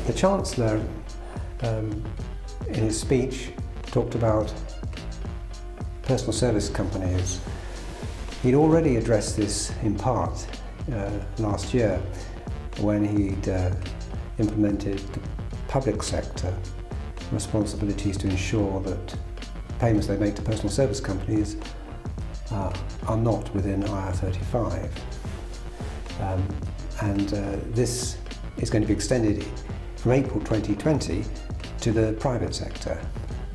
The Chancellor, in his speech, talked about personal service companies. He'd already addressed this in part last year when he'd implemented the public sector responsibilities to ensure that payments they make to personal service companies are not within IR35. This is going to be extended from April 2020 to the private sector,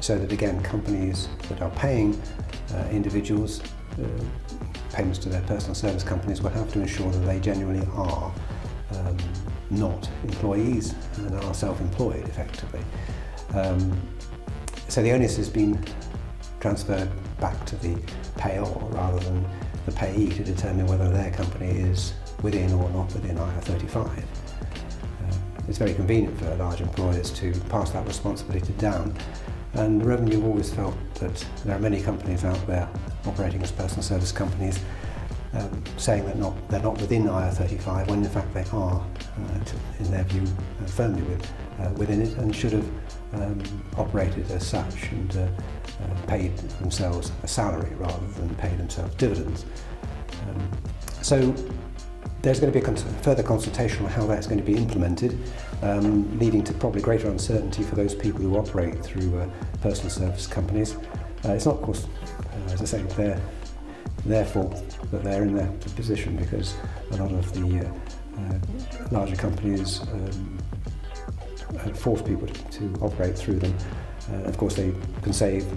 so that again companies that are paying individuals payments to their personal service companies will have to ensure that they genuinely are not employees and are self-employed effectively. So the onus has been transferred back to the payer rather than the payee to determine whether their company is within or not within IR35. It's very convenient for large employers to pass that responsibility down, and Revenue have always felt that there are many companies out there operating as personal service companies saying that they're not within IR35 when in fact they are, in their view, firmly within it, and should have operated as such and paid themselves a salary rather than pay themselves dividends. So there's going to be a further consultation on how that's going to be implemented, leading to probably greater uncertainty for those people who operate through personal service companies. It's not, of course, as I say, their fault that they're in that position, because a lot of the larger companies force people to operate through them. Of course, they can save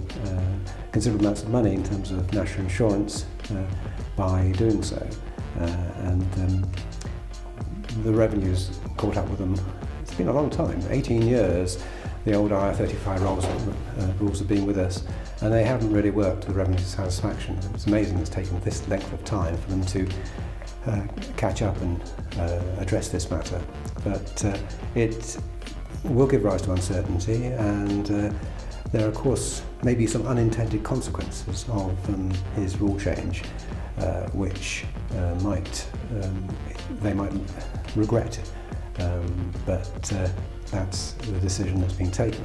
considerable amounts of money in terms of national insurance by doing so. The Revenue's caught up with them. It's been a long time, 18 years. The old IR35 rules have been with us, and they haven't really worked to the Revenue's satisfaction. It's amazing it's taken this length of time for them to catch up and address this matter. But it will give rise to uncertainty, and there are, of course, maybe some unintended consequences of his rule change, which they might regret, but that's the decision that's been taken.